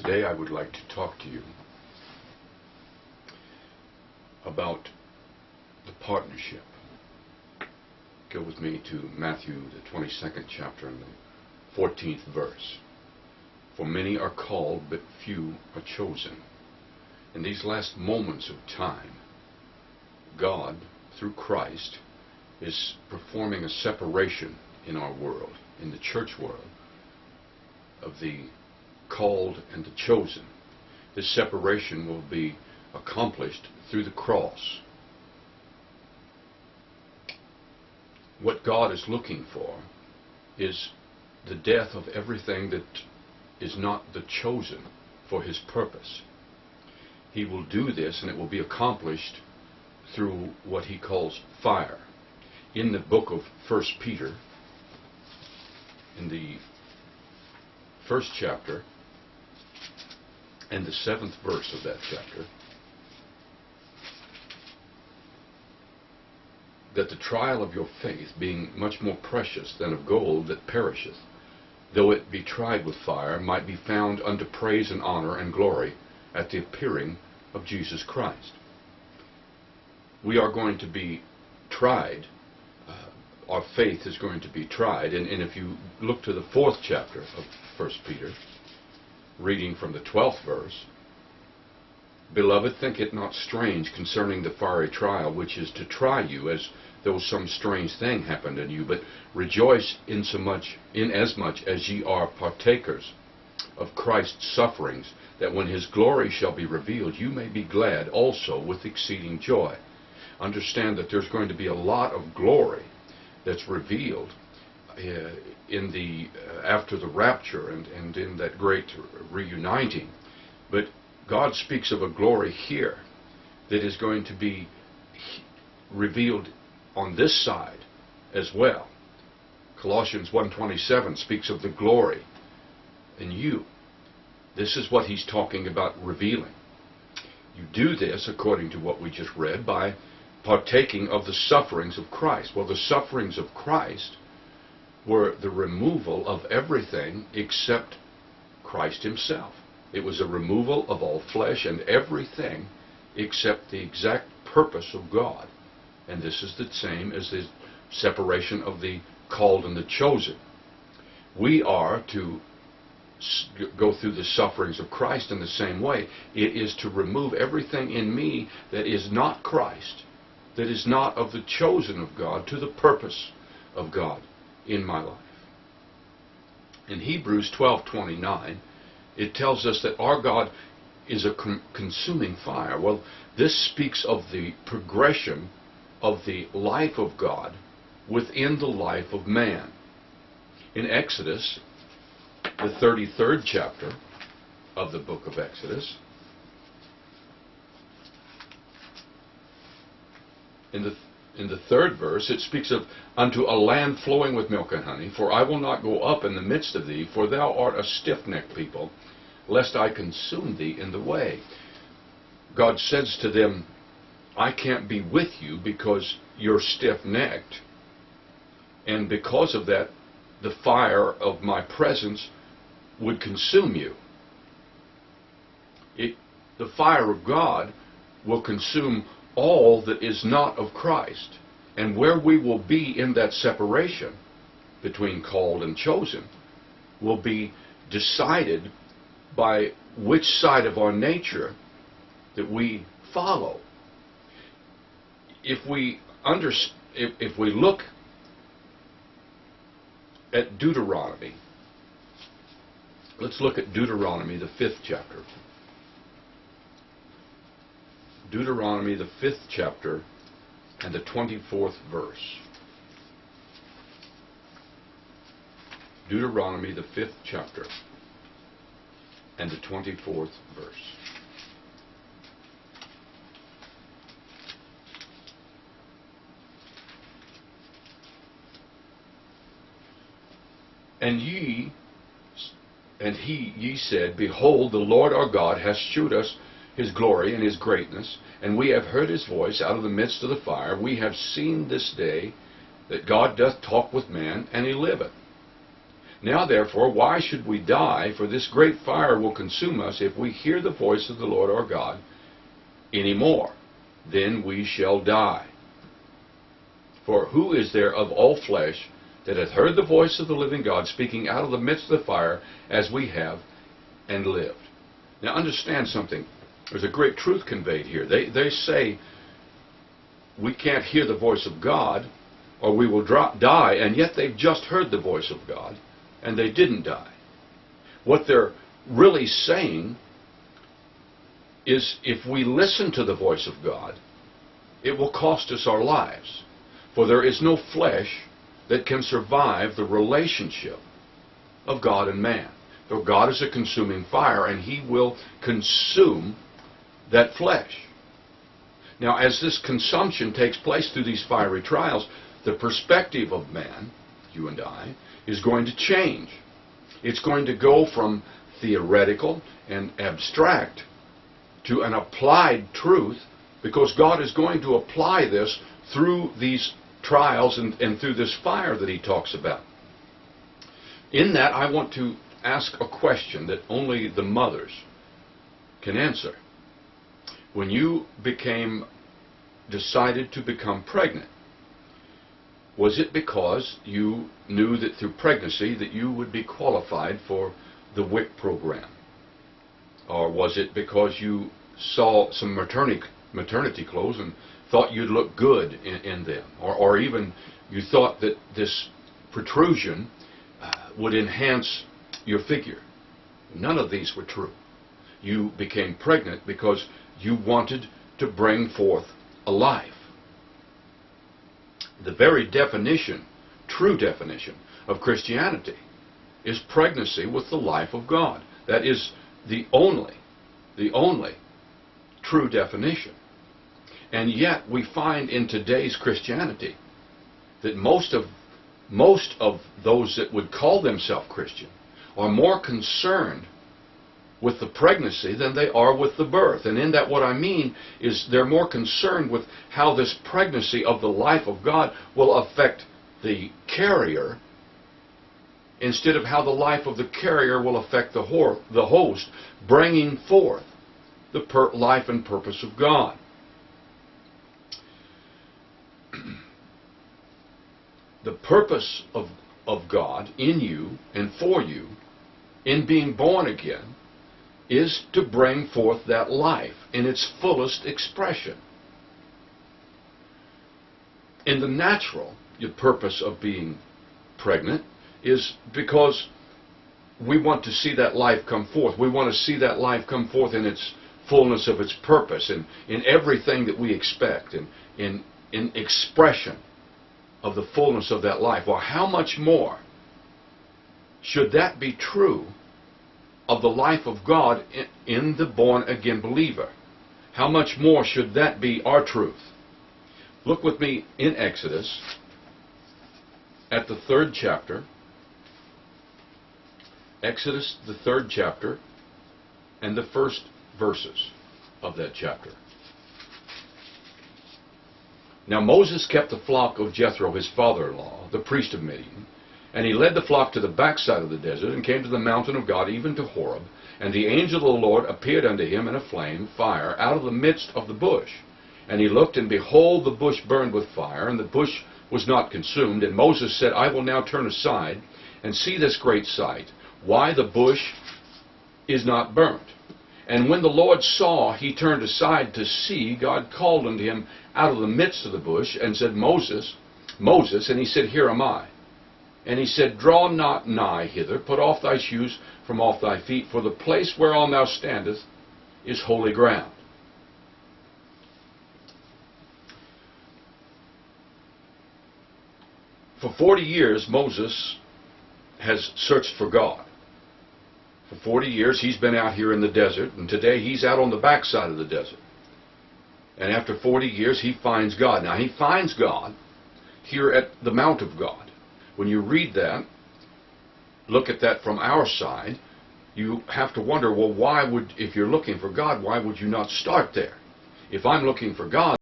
Today I would like to talk to you about the partnership. Go with me to Matthew, the 22nd chapter and the 14th verse. For many are called, but few are chosen. In these last moments of time, God, through Christ, is performing a separation in our world, in the church world, of the called and the chosen. This separation will be accomplished through the cross. What God is looking for is the death of everything that is not the chosen for His purpose. He will do this, and it will be accomplished through what He calls fire. In the book of 1 Peter, in the first chapter and the 7th verse of that chapter, that the trial of your faith, being much more precious than of gold that perisheth, though it be tried with fire, might be found unto praise and honor and glory at the appearing of Jesus Christ. We are going to be tried. Our faith is going to be tried. And if you look to the 4th chapter of 1 Peter, reading from the 12th verse, Beloved, think it not strange concerning the fiery trial, which is to try you, as though some strange thing happened unto you, but rejoice inasmuch as ye are partakers of Christ's sufferings, that when His glory shall be revealed, you may be glad also with exceeding joy. Understand that there's going to be a lot of glory that's revealed in the after the rapture and in that great reuniting. But God speaks of a glory here that is going to be revealed on this side as well. Colossians 1:27 speaks of the glory in you. This is what he's talking about revealing. You do this, according to what we just read, by partaking of the sufferings of Christ. Well, the sufferings of Christ were the removal of everything except Christ Himself. It was a removal of all flesh and everything except the exact purpose of God. And this is the same as the separation of the called and the chosen. We are to go through the sufferings of Christ in the same way. It is to remove everything in me that is not Christ, that is not of the chosen of God, to the purpose of God in my life. In Hebrews 12:29, it tells us that our God is a consuming fire. Well, this speaks of the progression of the life of God within the life of man. In Exodus, the 33rd chapter of the book of Exodus, in the 3rd verse, it speaks of, unto a land flowing with milk and honey, for I will not go up in the midst of thee, for thou art a stiff-necked people, lest I consume thee in the way. God says to them, I can't be with you because you're stiff-necked, and because of that, the fire of my presence would consume you. The fire of God will consume all that is not of Christ. And where we will be in that separation between called and chosen will be decided by which side of our nature that we follow. If we look at Deuteronomy, let's look at Deuteronomy, the 5th chapter. Deuteronomy, the 5th chapter, and the 24th verse. Deuteronomy, the 5th chapter, and the 24th verse. And ye said, Behold, the Lord our God hath shewed us His glory and His greatness, and we have heard His voice out of the midst of the fire. We have seen this day that God doth talk with man, and He liveth. Now therefore, why should we die? For this great fire will consume us if we hear the voice of the Lord our God any more. Then we shall die. For who is there of all flesh that hath heard the voice of the living God speaking out of the midst of the fire as we have, and lived? Now understand something. There's a great truth conveyed here. They say we can't hear the voice of God or we will die, and yet they've just heard the voice of God and they didn't die. What they're really saying is if we listen to the voice of God, it will cost us our lives. For there is no flesh that can survive the relationship of God and man. For God is a consuming fire, and He will consume that flesh. Now, as this consumption takes place through these fiery trials, the perspective of man, you and I, is going to change. It's going to go from theoretical and abstract to an applied truth, because God is going to apply this through these trials and through this fire that He talks about. In that, I want to ask a question that only the mothers can answer. When you decided to become pregnant, was it because you knew that through pregnancy that you would be qualified for the WIC program? Or was it because you saw some maternity clothes and thought you'd look good in them? Or even you thought that this protrusion would enhance your figure? None of these were true. You became pregnant because you wanted to bring forth a life. The very definition, true definition of Christianity is pregnancy with the life of God. That is the only true definition. And yet we find in today's Christianity that most of those that would call themselves Christian are more concerned with the pregnancy than they are with the birth. And in that, what I mean is they're more concerned with how this pregnancy of the life of God will affect the carrier instead of how the life of the carrier will affect the host, bringing forth the life and purpose of God. The purpose of God in you and for you in being born again is to bring forth that life in its fullest expression. In the natural, the purpose of being pregnant is because we want to see that life come forth. We want to see that life come forth in its fullness of its purpose, and in everything that we expect, and in expression of the fullness of that life. Well, how much more should that be true of the life of God in the born-again believer? How much more should that be our truth? Look with me in Exodus at the 3rd chapter. Exodus, the 3rd chapter, and the first verses of that chapter. Now Moses kept the flock of Jethro, his father-in-law, the priest of Midian, and he led the flock to the backside of the desert, and came to the mountain of God, even to Horeb. And the angel of the Lord appeared unto him in a flame, fire, out of the midst of the bush. And he looked, and behold, the bush burned with fire, and the bush was not consumed. And Moses said, I will now turn aside, and see this great sight, why the bush is not burnt. And when the Lord saw, he turned aside to see. God called unto him out of the midst of the bush, and said, Moses, Moses. And he said, Here am I. And he said, Draw not nigh hither, put off thy shoes from off thy feet, for the place whereon thou standest is holy ground. For 40 years, Moses has searched for God. For 40 years, he's been out here in the desert, and today he's out on the backside of the desert. And after 40 years, he finds God. Now, he finds God here at the Mount of God. When you read that, look at that from our side, you have to wonder, well, if you're looking for God, why would you not start there? If I'm looking for God,